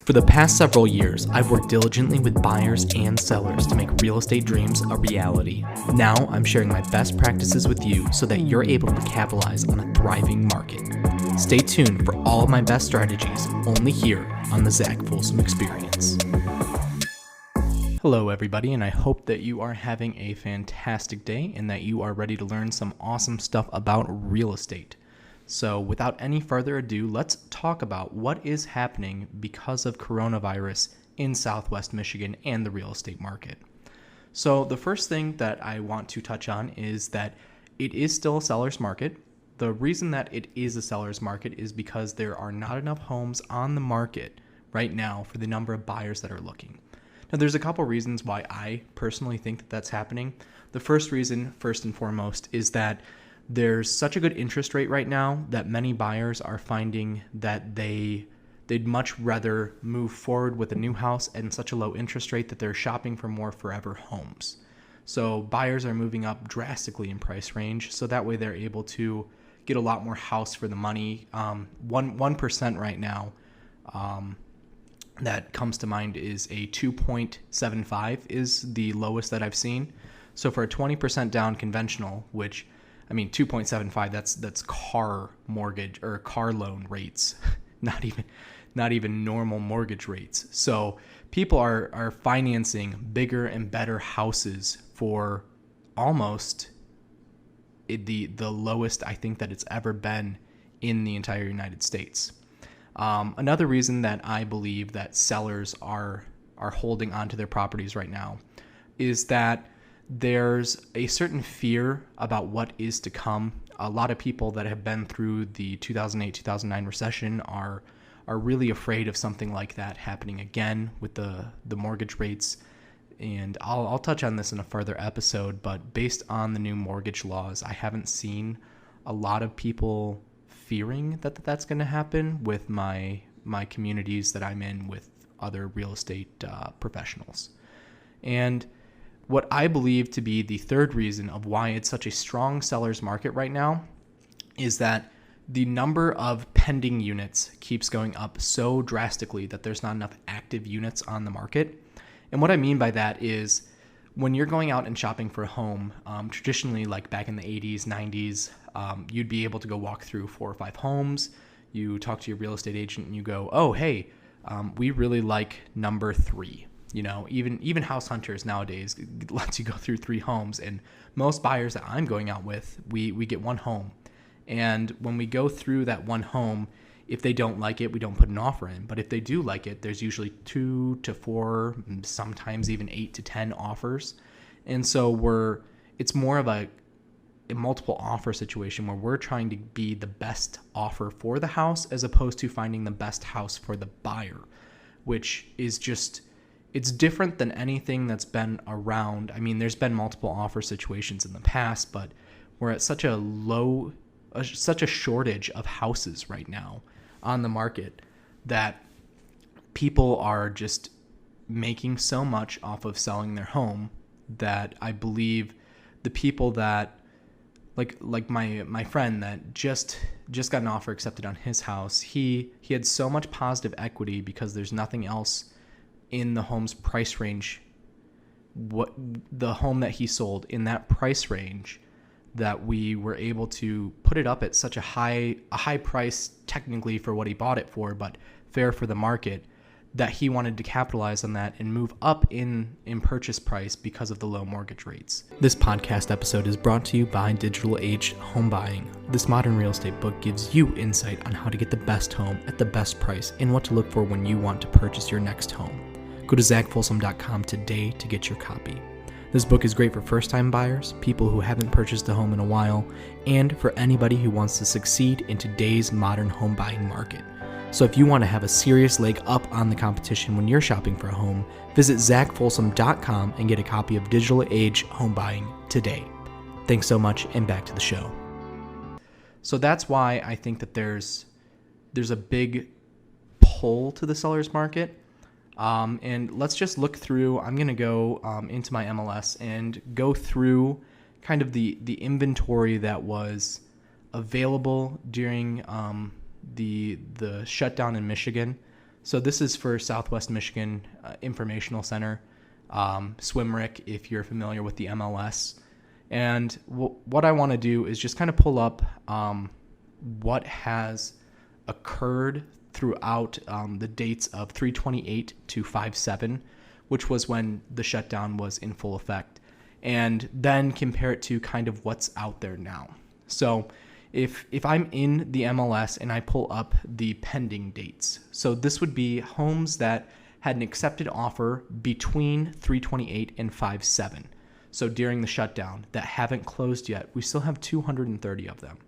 For the past several years, I've worked diligently with buyers and sellers to make real estate dreams a reality. Now, I'm sharing my best practices with you so that you're able to capitalize on a thriving market. Stay tuned for all of my best strategies only here on the Zac Folsom Experience. Hello, everybody, and I hope that you are having a fantastic day and that you are ready to learn some awesome stuff about real estate. So without any further ado, let's talk about what is happening because of coronavirus in Southwest Michigan and the real estate market. So the first thing that I want to touch on is that it is still a seller's market. The reason that it is a seller's market is because there are not enough homes on the market right now for the number of buyers that are looking. Now, there's a couple reasons why I personally think that that's happening. The first reason, first and foremost, is that there's such a good interest rate right now that many buyers are finding that they'd much rather move forward with a new house at such a low interest rate that they're shopping for more forever homes. So buyers are moving up drastically in price range, so that way they're able to get a lot more house for the money. 1% right now that comes to mind is a 2.75 is the lowest that I've seen. So for a 20% down conventional, which 2.75, that's car mortgage or car loan rates, not even normal mortgage rates. So people are financing bigger and better houses for almost the lowest I think that it's ever been in the entire United States. Another reason that I believe that sellers are holding onto their properties right now is that there's a certain fear about what is to come. A lot of people that have been through the 2008-2009 recession are really afraid of something like that happening again with the mortgage rates. And I'll touch on this in a further episode, but based on the new mortgage laws, I haven't seen a lot of people fearing that that's going to happen with my communities that I'm in with other real estate professionals. And what I believe to be the third reason of why it's such a strong seller's market right now is that the number of pending units keeps going up so drastically that there's not enough active units on the market. And what I mean by that is when you're going out and shopping for a home, traditionally like back in the 80s, 90s, you'd be able to go walk through 4 or 5 homes. You talk to your real estate agent and you go, oh, hey, we really like number 3. You know, even house hunters nowadays lets you go through 3 homes, and most buyers that I'm going out with, we get 1 home. And when we go through that 1 home, if they don't like it, we don't put an offer in. But if they do like it, there's usually 2 to 4, sometimes even 8 to 10 offers. And so it's more of a multiple offer situation where we're trying to be the best offer for the house as opposed to finding the best house for the buyer, which is just, it's different than anything that's been around. I mean, there's been multiple offer situations in the past, but we're at such a shortage of houses right now on the market that people are just making so much off of selling their home that I believe the people that like my friend that just got an offer accepted on his house, he had so much positive equity because there's nothing else in the home's price range, what the home that he sold in that price range, that we were able to put it up at such a high price technically for what he bought it for, but fair for the market, that he wanted to capitalize on that and move up in purchase price because of the low mortgage rates. This podcast episode is brought to you by Digital Age Home Buying. This modern real estate book gives you insight on how to get the best home at the best price and what to look for when you want to purchase your next home. Go to zacfolsom.com today to get your copy. This book is great for first-time buyers, people who haven't purchased a home in a while, and for anybody who wants to succeed in today's modern home buying market. So if you want to have a serious leg up on the competition when you're shopping for a home, visit zacfolsom.com and get a copy of Digital Age Home Buying today. Thanks so much, and back to the show. So that's why I think that there's a big pull to the seller's market. And let's just look through, I'm going to go into my MLS and go through kind of the inventory that was available during the shutdown in Michigan. So this is for Southwest Michigan Informational Center, SwimRick, if you're familiar with the MLS. And what I want to do is just kind of pull up what has occurred throughout the dates of 3/28 to 5/7, which was when the shutdown was in full effect, and then compare it to kind of what's out there now. So if I'm in the MLS and I pull up the pending dates, so this would be homes that had an accepted offer between 3/28 and 5/7. So during the shutdown that haven't closed yet, we still have 230 of them.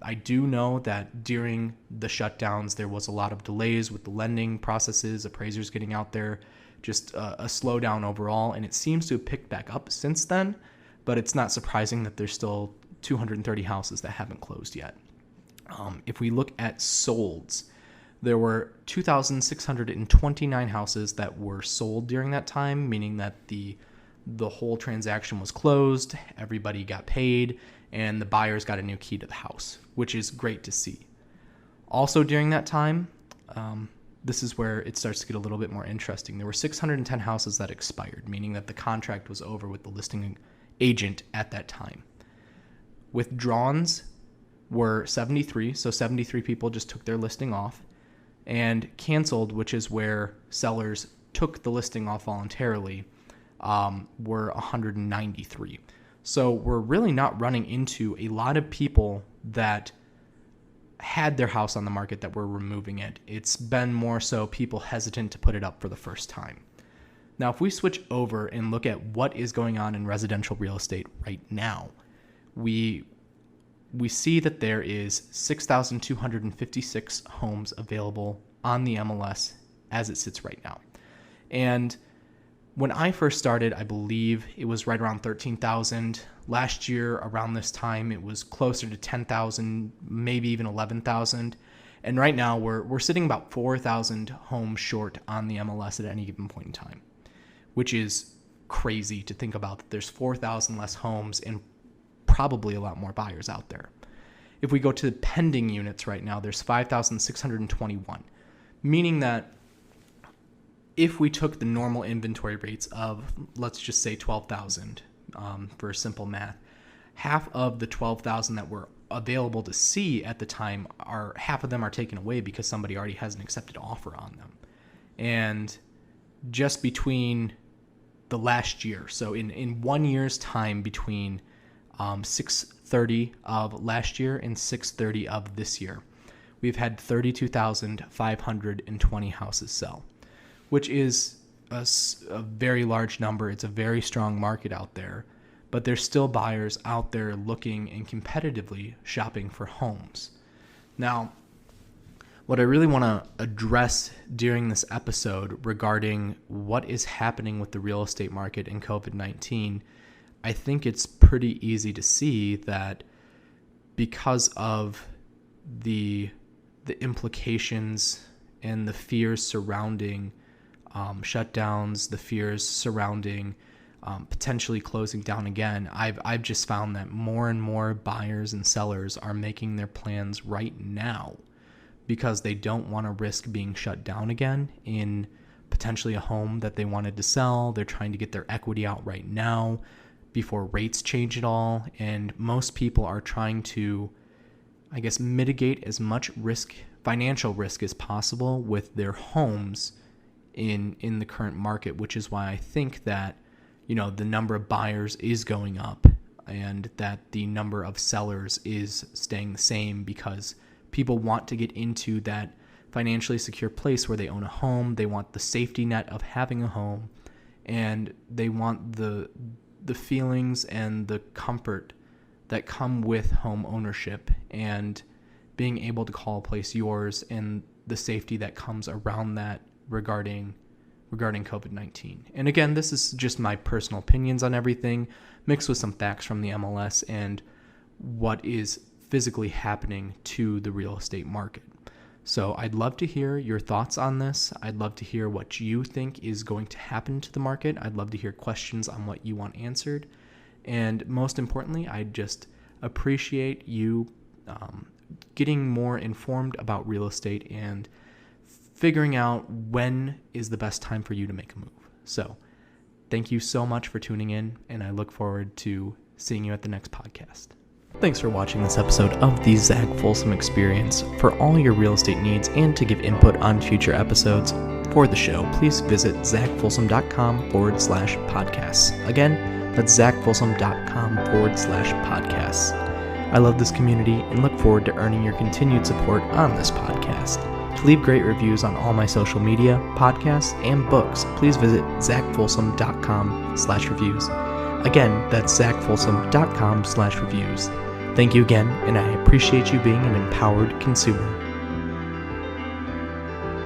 I do know that during the shutdowns, there was a lot of delays with the lending processes, appraisers getting out there, just a slowdown overall, and it seems to have picked back up since then, but it's not surprising that there's still 230 houses that haven't closed yet. If we look at solds, there were 2,629 houses that were sold during that time, meaning that the whole transaction was closed, everybody got paid, and the buyers got a new key to the house, which is great to see. Also during that time, this is where it starts to get a little bit more interesting. There were 610 houses that expired, meaning that the contract was over with the listing agent at that time. Withdrawns were 73, so 73 people just took their listing off, and canceled, which is where sellers took the listing off voluntarily, were 193. So we're really not running into a lot of people that had their house on the market that were removing it. It's been more so people hesitant to put it up for the first time. Now, if we switch over and look at what is going on in residential real estate right now, we see that there is 6,256 homes available on the MLS as it sits right now. And when I first started, I believe it was right around 13,000. Last year, around this time, it was closer to 10,000, maybe even 11,000. And right now, we're sitting about 4,000 homes short on the MLS at any given point in time, which is crazy to think about that there's 4,000 less homes and probably a lot more buyers out there. If we go to the pending units right now, there's 5,621, meaning that if we took the normal inventory rates of, let's just say 12,000 for simple math, half of the 12,000 that were available to see at the time half of them are taken away because somebody already has an accepted offer on them. And just between the last year, so in 1 year's time between 6/30 of last year and 6/30 of this year, we've had 32,520 houses sell, which is a very large number. It's a very strong market out there, but there's still buyers out there looking and competitively shopping for homes. Now, what I really want to address during this episode regarding what is happening with the real estate market in COVID-19, I think it's pretty easy to see that because of the implications and the fears surrounding shutdowns, the fears surrounding potentially closing down again, I've just found that more and more buyers and sellers are making their plans right now because they don't want to risk being shut down again in potentially a home that they wanted to sell. They're trying to get their equity out right now before rates change at all. And most people are trying to, I guess, mitigate as much risk, financial risk as possible with their homes in the current market, which is why I think that, the number of buyers is going up and that the number of sellers is staying the same because people want to get into that financially secure place where they own a home. They want the safety net of having a home, and they want the feelings and the comfort that come with home ownership and being able to call a place yours and the safety that comes around that regarding COVID-19. And again, this is just my personal opinions on everything, mixed with some facts from the MLS and what is physically happening to the real estate market. So I'd love to hear your thoughts on this. I'd love to hear what you think is going to happen to the market. I'd love to hear questions on what you want answered. And most importantly, I just appreciate you getting more informed about real estate and figuring out when is the best time for you to make a move. So thank you so much for tuning in, and I look forward to seeing you at the next podcast. Thanks for watching this episode of the Zac Folsom Experience. For all your real estate needs and to give input on future episodes for the show, please visit zacfolsom.com/podcasts. Again, that's zacfolsom.com/podcasts. I love this community and look forward to earning your continued support on this podcast. To leave great reviews on all my social media, podcasts, and books, please visit zacfolsom.com/reviews. Again, that's zacfolsom.com/reviews. Thank you again, and I appreciate you being an empowered consumer.